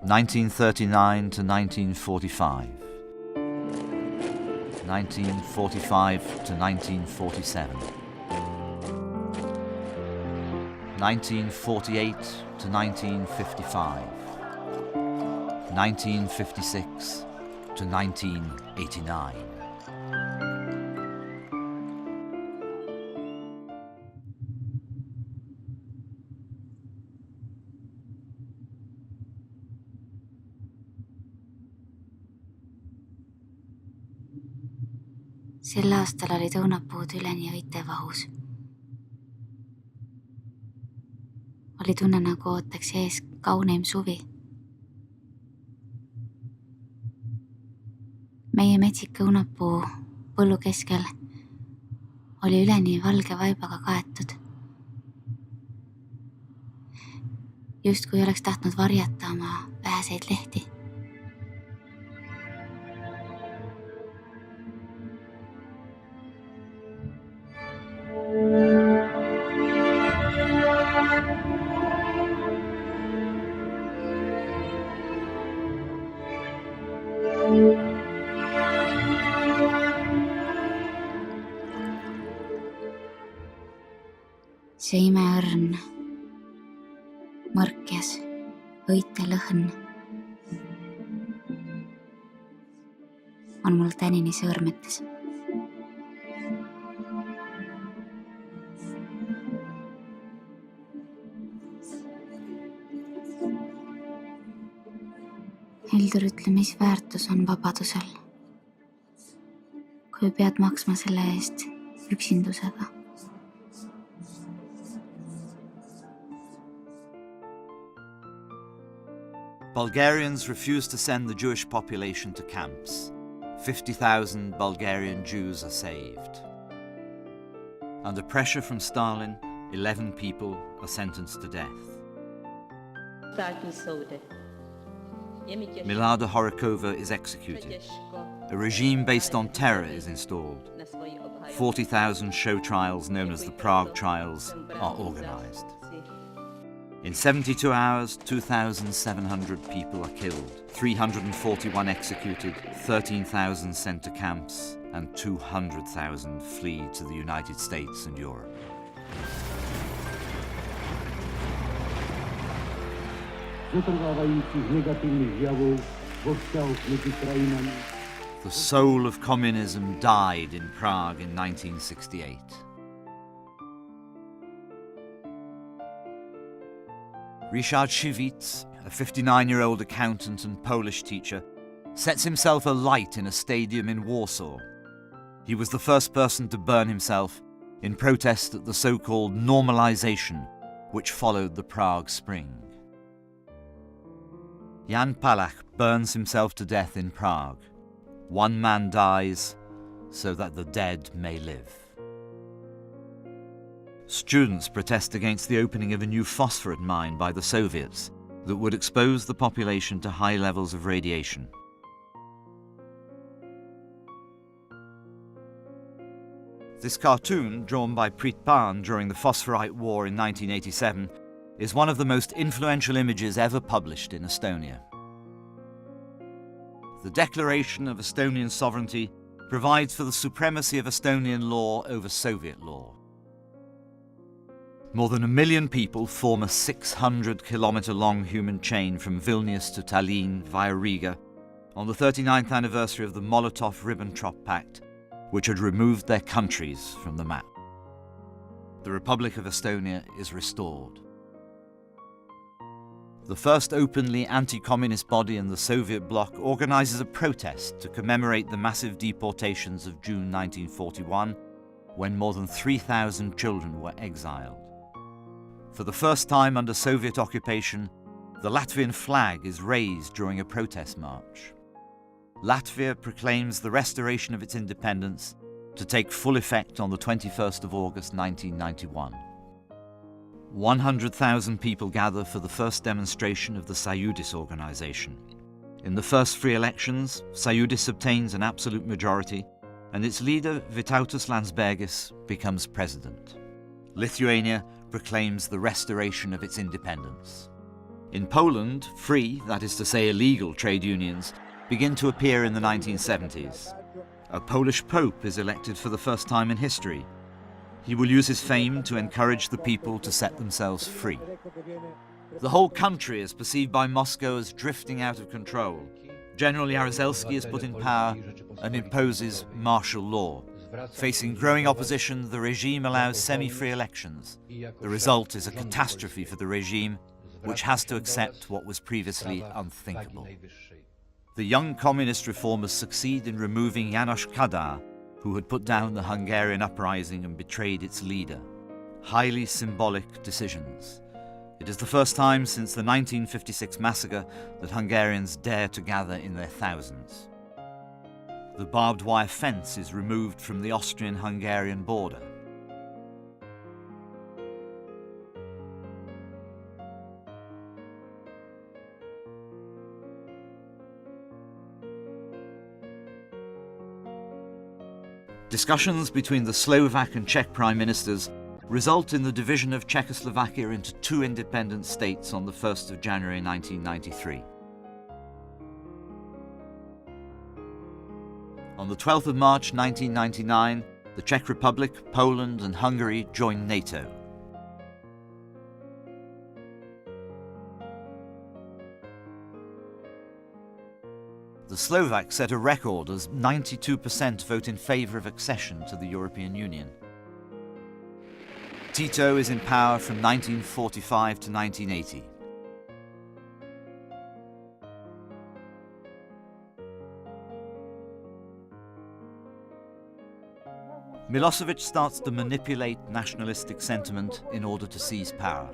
1939 to 1945. 1945 to 1947. 1948 to 1955. 1956 to 1989. Sel aastal olid õunapuud üleni õitevahus. Oli tunne, nagu ootaks ees kauneim suvi. Meie metsik õunapuu põllu keskel oli üleni valge vaibaga kaetud. Justkui oleks tahtnud varjata oma väheseid lehti. See imeõrn, mõrkjas, õitelõhn on mul tänini sõõrmetes. Hildur, ütle, mis väärtus on vabadusel, kui pead maksma selle eest üksindusega? Bulgarians refused to send the Jewish population to camps. 50,000 Bulgarian Jews are saved. Under pressure from Stalin, 11 people are sentenced to death. Milada Horokova is executed. A regime based on terror is installed. 40,000 show trials known as the Prague Trials are organized. In 72 hours, 2,700 people are killed, 341 executed, 13,000 sent to camps, and 200,000 flee to the United States and Europe. The soul of communism died in Prague in 1968. Ryszard Shivits, a 59-year-old accountant and Polish teacher, sets himself alight in a stadium in Warsaw. He was the first person to burn himself in protest at the so-called normalization which followed the Prague Spring. Jan Palach burns himself to death in Prague. One man dies so that the dead may live. Students protest against the opening of a new phosphorus mine by the Soviets that would expose the population to high levels of radiation. This cartoon, drawn by Preet Bhan during the Phosphorite War in 1987, is one of the most influential images ever published in Estonia. The Declaration of Estonian Sovereignty provides for the supremacy of Estonian law over Soviet law. More than 1 million people form a 600-kilometre-long human chain from Vilnius to Tallinn via Riga on the 39th anniversary of the Molotov-Ribbentrop Pact, which had removed their countries from the map. The Republic of Estonia is restored. The first openly anti-communist body in the Soviet bloc organizes a protest to commemorate the massive deportations of June 1941, when more than 3,000 children were exiled. For the first time under Soviet occupation, the Latvian flag is raised during a protest march. Latvia proclaims the restoration of its independence to take full effect on the 21st of August 1991. 100,000 people gather for the first demonstration of the Sajūdis organization. In the first free elections, Sajūdis obtains an absolute majority, and its leader, Vytautas Landsbergis, becomes president. Lithuania proclaims the restoration of its independence. In Poland, free, that is to say illegal, trade unions begin to appear in the 1970s. A Polish pope is elected for the first time in history. He will use his fame to encourage the people to set themselves free. The whole country is perceived by Moscow as drifting out of control. General Jaruzelski is put in power and imposes martial law. Facing growing opposition, the regime allows semi-free elections. The result is a catastrophe for the regime, which has to accept what was previously unthinkable. The young communist reformers succeed in removing János Kadar, who had put down the Hungarian uprising and betrayed its leader. Highly symbolic decisions. It is the first time since the 1956 massacre that Hungarians dare to gather in their thousands. The barbed wire fence is removed from the Austrian-Hungarian border. Discussions between the Slovak and Czech prime ministers result in the division of Czechoslovakia into two independent states on the 1st of January 1993. On the 12th of March 1999, the Czech Republic, Poland and Hungary joined NATO. The Slovaks set a record as 92% vote in favour of accession to the European Union. Tito is in power from 1945 to 1980. Milosevic starts to manipulate nationalistic sentiment in order to seize power.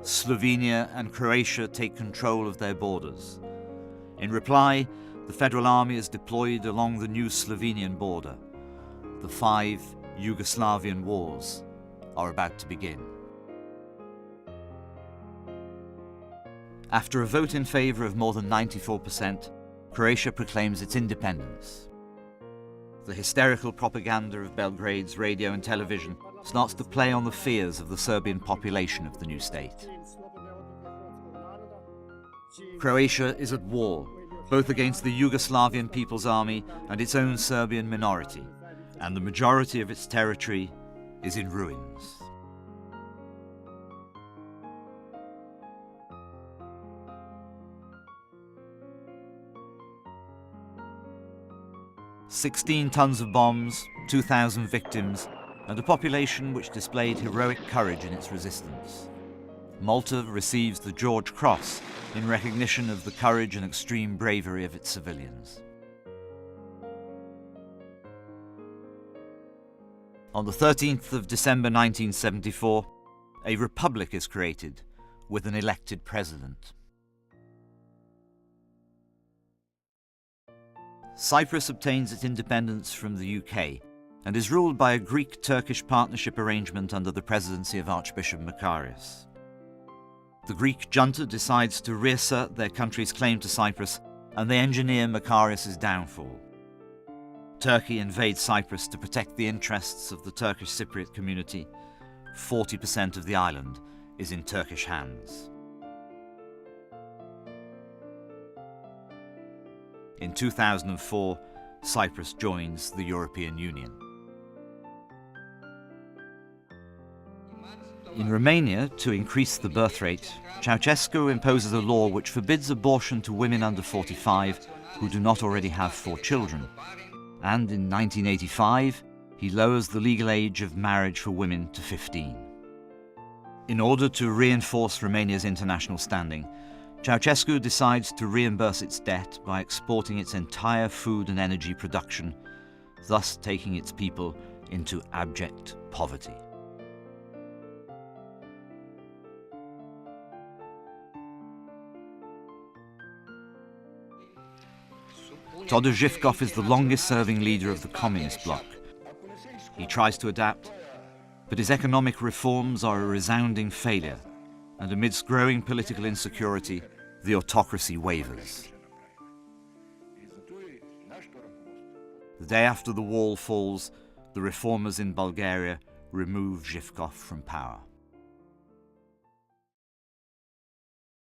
Slovenia and Croatia take control of their borders. In reply, the Federal Army is deployed along the new Slovenian border. The 5 Yugoslavian wars are about to begin. After a vote in favour of more than 94%, Croatia proclaims its independence. The hysterical propaganda of Belgrade's radio and television starts to play on the fears of the Serbian population of the new state. Croatia is at war, both against the Yugoslavian People's Army and its own Serbian minority, and the majority of its territory is in ruins. "16 tons of bombs, 2,000 victims, and a population which displayed heroic courage in its resistance. Malta receives the George Cross in recognition of the courage and extreme bravery of its civilians." On the 13th of December 1974, a republic is created with an elected president. Cyprus obtains its independence from the UK and is ruled by a Greek-Turkish partnership arrangement under the presidency of Archbishop Macarius. The Greek junta decides to reassert their country's claim to Cyprus, and they engineer Macarius's downfall. Turkey invades Cyprus to protect the interests of the Turkish Cypriot community. 40% of the island is in Turkish hands. In 2004, Cyprus joins the European Union. In Romania, to increase the birth rate, Ceausescu imposes a law which forbids abortion to women under 45 who do not already have 4 children. And in 1985, he lowers the legal age of marriage for women to 15. In order to reinforce Romania's international standing, Ceausescu decides to reimburse its debt by exporting its entire food and energy production, thus taking its people into abject poverty. Todor Zhivkov is the longest-serving leader of the communist bloc. He tries to adapt, but his economic reforms are a resounding failure, And amidst growing political insecurity, the autocracy wavers. The day after the wall falls, the reformers in Bulgaria remove Zhivkov from power.